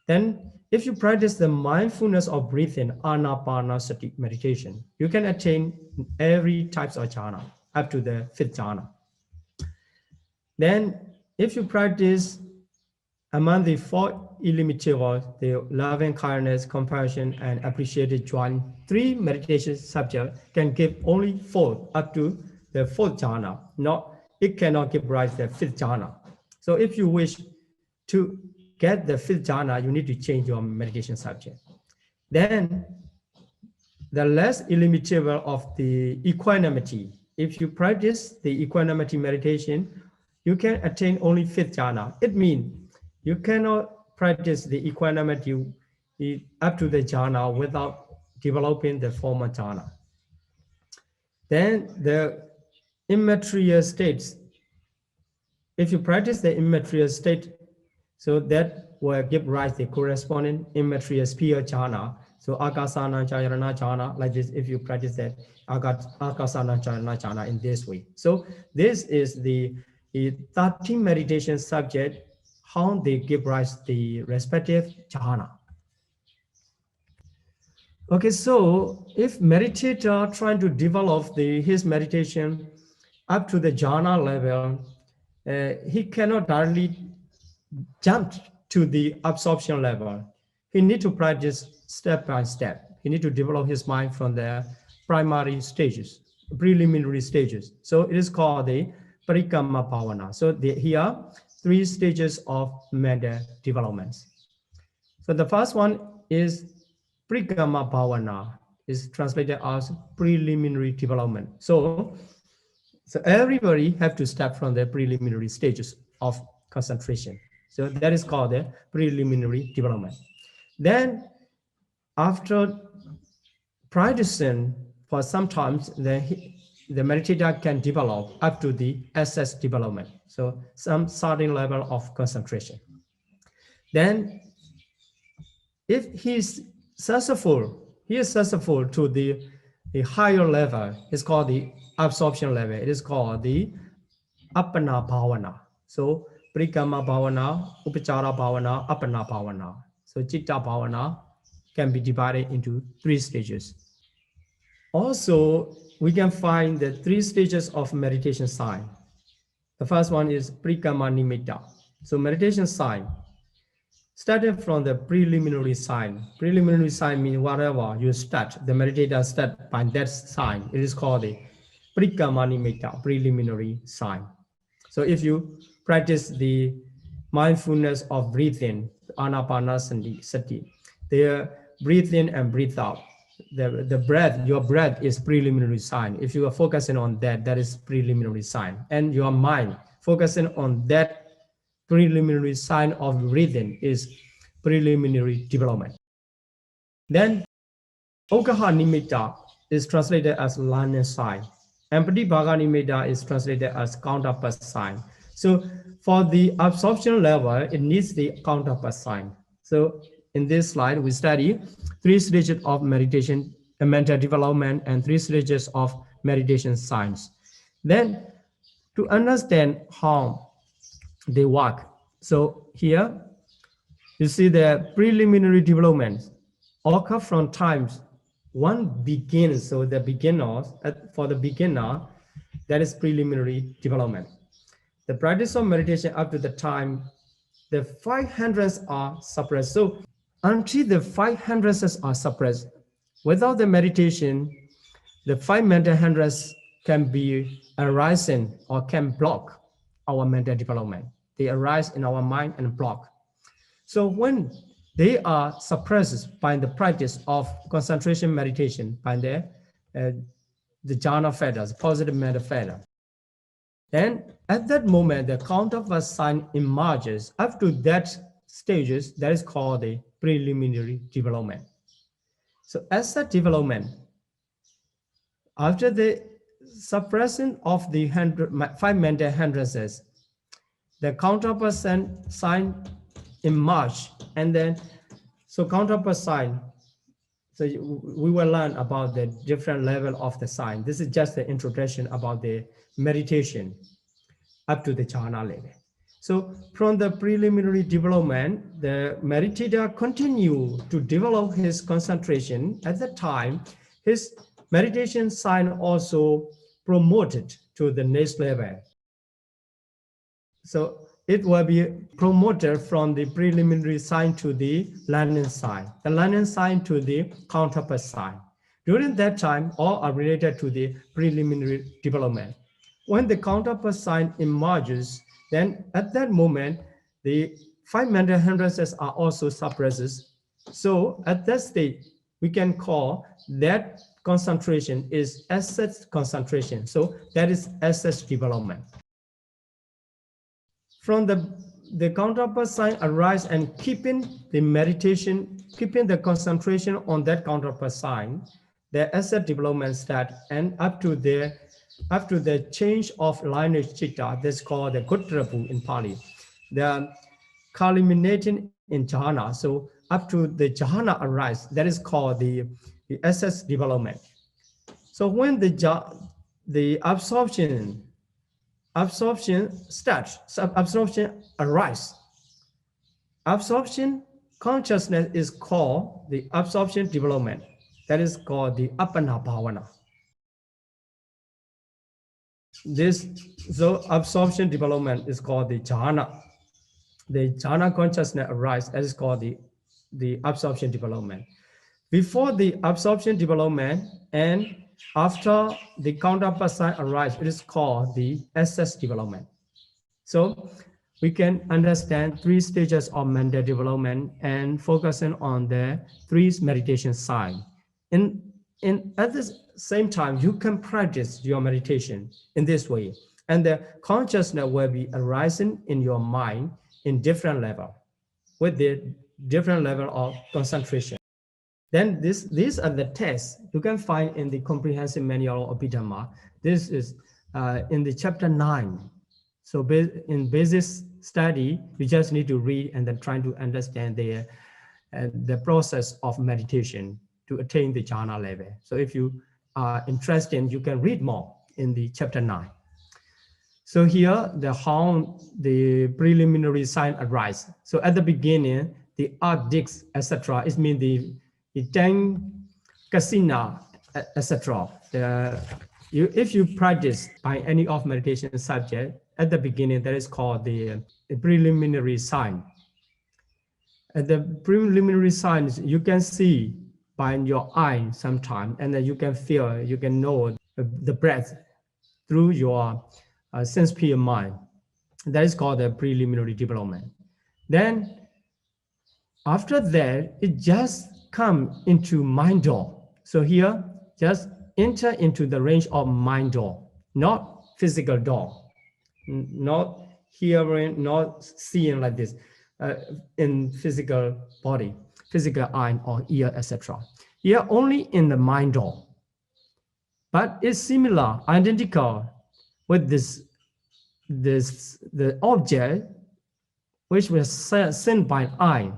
Then if you practice the mindfulness of breathing, anapanasati meditation, you can attain every types of jhana up to the 5th jhana. Then if you practice Among the four illimitable, the loving kindness, compassion, and appreciated join, three meditation subjects can give only four up to the fourth jhana. Not, it cannot give rise to the fifth jhana. So if you wish to get the fifth jhana, you need to change your meditation subject. Then the less illimitable of the equanimity. If you practice the equanimity meditation, you can attain only fifth jhana. It means you cannot practice the equanimity up to the jhana without developing the former jhana. Then the immaterial states. If you practice the immaterial state, so that will give rise to the corresponding immaterial sphere jhana. So akasana chayarana jhana, like this, if you practice that akasana chayarana jhana in this way. So this is the 13 meditation subject, how they give rise to the respective jhana. Okay, so if meditator trying to develop his meditation up to the jhana level, he cannot directly jump to the absorption level. He need to practice step by step. He need to develop his mind from the primary stages, preliminary stages. So it is called the Parikama Bhavana. So here, three stages of mental developments. So the first one is Parikama Bhavana, is translated as preliminary development. So everybody have to start from the preliminary stages of concentration. So that is called the preliminary development. Then after practicing for some time, the meditator can develop up to the SS development. So some certain level of concentration. Then if he is successful to the higher level, it's called the absorption level. It is called the Appana Bhavana. So Parikama Bhavana, Upachara Bhavana, Appana Bhavana. So Chitta Bhavana can be divided into three stages. Also, we can find the three stages of meditation sign. The first one is Parikama Nimitta. So meditation sign. Starting from the preliminary sign. Preliminary sign means whatever you start, the meditator start by that sign. It is called the Parikama Nimitta, preliminary sign. So if you practice the mindfulness of breathing, anapanasati, the breathe in and breathe out. The breath, your breath is preliminary sign. If you are focusing on that, that is preliminary sign. And your mind focusing on that preliminary sign of breathing is preliminary development. Then Okaha Nimitta is translated as learning sign. And Pratibhaga Nimitta is translated as counterpart sign. So for the absorption level, it needs the counterpart sign. So in this slide, we study three stages of meditation, mental development, and three stages of meditation signs. Then to understand how they work. So here you see the preliminary development occur from times one begins. So the beginners, for the beginner, that is preliminary development. The practice of meditation up to the time the 500s are suppressed. So until the 500s are suppressed, without the meditation, the 5 mental hindrances can be arising or can block our mental development. They arise in our mind and block. So when they are suppressed by the practice of concentration meditation, by the jhana fetters, positive mental fetter, then at that moment, the counterpart sign emerges. Up to that stages, that is called the preliminary development. So as that development, after the suppression of the 5 mental hindrances, the counterpart sign emerge, and then so counterpart sign. So we will learn about the different level of the sign. This is just the introduction about the meditation up to the jhana level. So from the preliminary development, the meditator continue to develop his concentration. At that time, his meditation sign also promoted to the next level. So it will be promoted from the preliminary sign to the landing sign, the landing sign to the counterpart sign. During that time, all are related to the preliminary development. When the counterpart sign emerges, then at that moment, the five mental hindrances are also suppressed. So at that stage, we can call that concentration is asset concentration. So that is asset development. From the counterpart sign arise and keeping the meditation, keeping the concentration on that counterpart sign, the asset development start, and up to the change of lineage chitta, that's called the Gotrapu in Pali. The culminating in jhana. So up to the jhana arise, that is called the asset development. So when the absorption starts, absorption arise. Absorption consciousness is called the absorption development. That is called the appana bhavana. This so absorption development is called the jhana. The jhana consciousness arise, that is called the absorption development. Before the absorption development and after the counterpart sign arise, it is called the access development. So we can understand three stages of mental development and focusing on the three meditation signs. At the same time, you can practice your meditation in this way, and the consciousness will be arising in your mind in different level, with the different level of concentration. Then these are the tests you can find in the comprehensive manual of Abhidhamma. This is in the chapter 9. So in basis study, you just need to read and then try to understand the process of meditation to attain the jhana level. So if you are interested, you can read more in the chapter 9. So here, how the preliminary sign arise. So at the beginning, the arctics, etc. It means the tank, casina, etc. If you practice by any of meditation subject, at the beginning, that is called the preliminary sign. At the preliminary signs, you can see by your eye sometime, and then you can feel, you can know the breath through your sense pure mind. That is called the preliminary development. Then after that, it just come into mind door. So here, just enter into the range of mind door, not physical door, not hearing, not seeing like this in physical body, physical eye or ear, etc. Here only in the mind door. But it's similar, identical with the object which was seen by eye.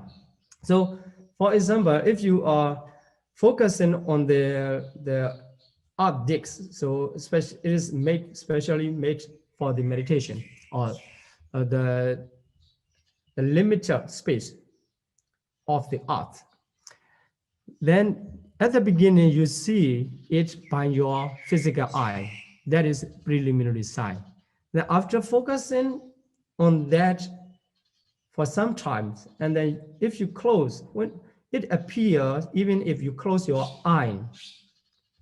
So, for example, if you are focusing on the optics, so it is specially made for the meditation or the limited space of the art. Then at the beginning, you see it by your physical eye. That is preliminary sign. Then after focusing on that for some time, and then if you close, when it appears, even if you close your eye,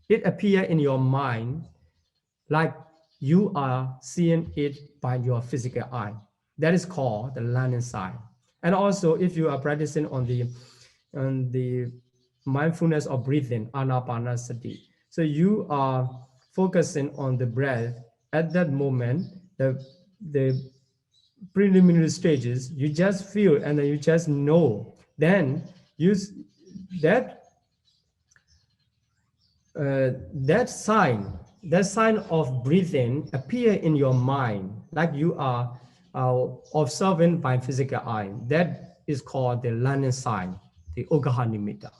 it appears in your mind like you are seeing it by your physical eye. That is called the learning sign. And also, if you are practicing on the mindfulness of breathing, anapanasati, so you are focusing on the breath at that moment, the preliminary stages, you just feel and then you just know. Then use that that sign of breathing appear in your mind like you are observing by physical eye. That is called the learning sign, the Ugaha Nimitta.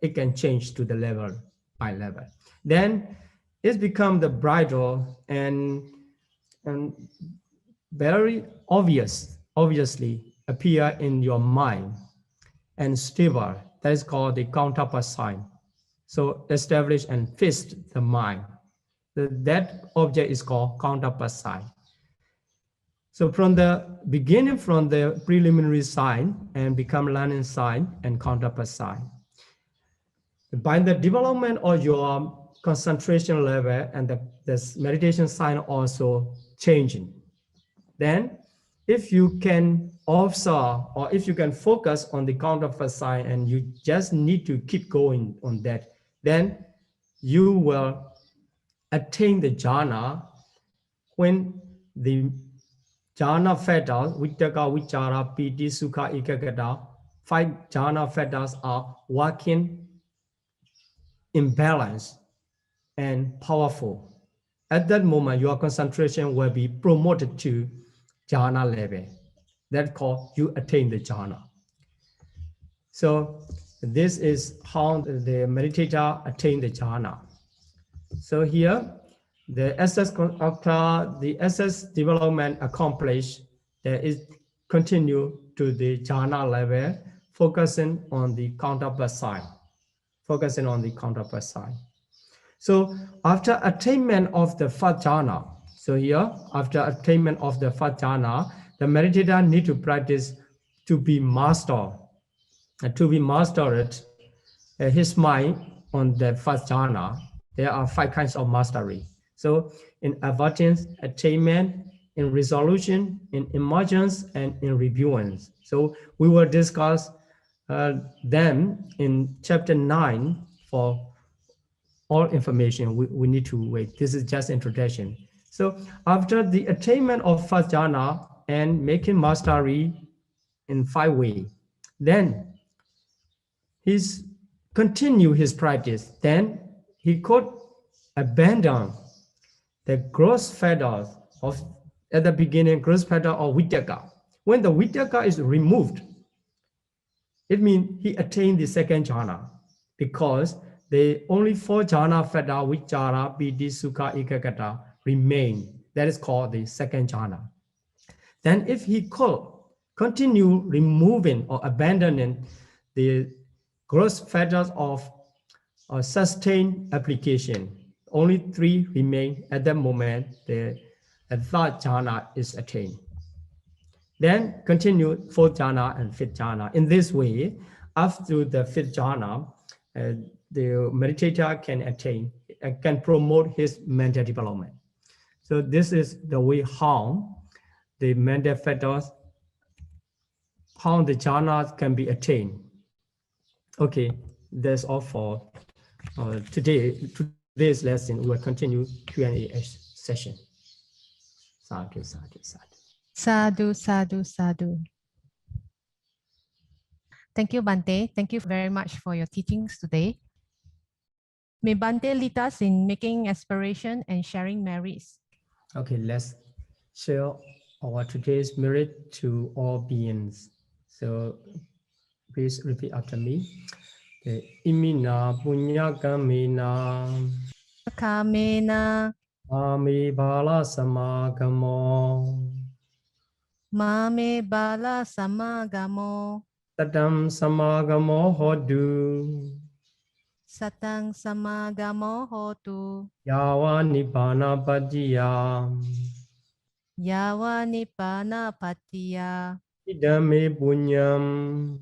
It can change to the level by level. Then it's become the bridle and very obviously appear in your mind and stable. That is called the counterpart sign. So establish and fix the mind. That object is called counterpart sign. So from the beginning, from the preliminary sign and become learning sign and counterpart sign. By the development of your concentration level and this meditation sign also changing. Then if you can observe or if you can focus on the counterpart sign and you just need to keep going on that, then you will attain the jhana when the jhana factors, vittaka, vichara, piti, sukha, ekagata, 5 jhana factors are working in balance and powerful. At that moment, your concentration will be promoted to jhana level. That's called you attain the jhana. So this is how the meditator attain the jhana. So here, the SS after the SS development accomplished, there is continue to the jhana level, focusing on the counterpart side, focusing on the counterpart side. So after attainment of the first jhana, so here after attainment of the first jhana, the meditator need to practice to be master, to be mastered his mind on the first jhana. There are 5 kinds of mastery. So in avertance, attainment, in resolution, in emergence, and in reviewance. So we will discuss them in chapter 9 for all information. We need to wait. This is just introduction. So after the attainment of first jhana and making mastery in 5 ways, then he's continue his practice. Then he could abandon the gross fetters of at the beginning, gross fetter of vittaka. When the vittaka is removed, it means he attained the second jhana, because the only 4 jhana fetter, vichara, piti, sukha, ekagata remain. That is called the second jhana. Then if he could continue removing or abandoning the gross fetters of sustained application, only 3 remain at that moment. The third jhana is attained. Then continue 4th jhana and 5th jhana. In this way, after the 5th jhana, the meditator can attain, can promote his mental development. So this is the way how the mental factors, how the jhanas can be attained. Okay, that's all for today's lesson. We will continue Q&A session. Sadhu, sadhu, sadhu. Sadhu, sadhu, sadhu. Thank you, Bante. Thank you very much for your teachings today. May Bante lead us in making aspiration and sharing merits. Okay, let's share our today's merit to all beings. So please repeat after me. Imina punya kamena Kamena Mami bala samagamo mame bala samagamo Tadam samagamo hodu satang samagamo hotu Yawa nibbana pajjiya yawa nibbana patiya Idame punyam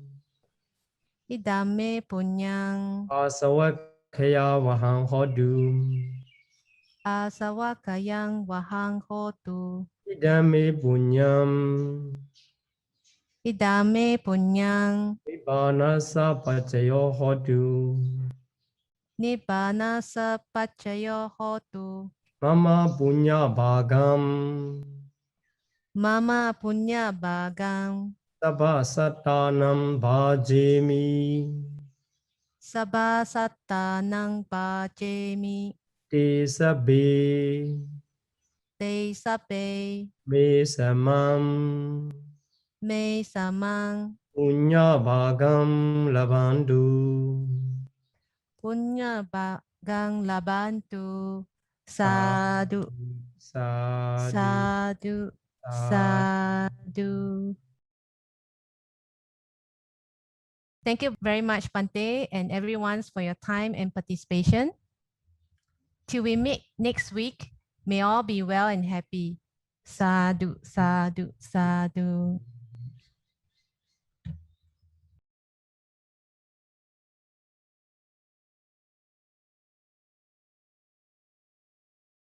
idame punyang Asawakaya wahang hodu asawakayang wahang hotu Idame punyam idame punyang Nibbana sapacayo hodu nibbana sapacayo hotu Mama punya bhagam mama punya bagang Sabha satanam bhajemi sabha satanang pacemi Te sabbe te sape me samam me samang Punya bhagam labandu punya bagang labantu sadhu Sadhu sadhu sadhu. Thank you very much, Bante, and everyone for your time and participation. Till we meet next week, may all be well and happy. Sadhu, sadhu, sadhu.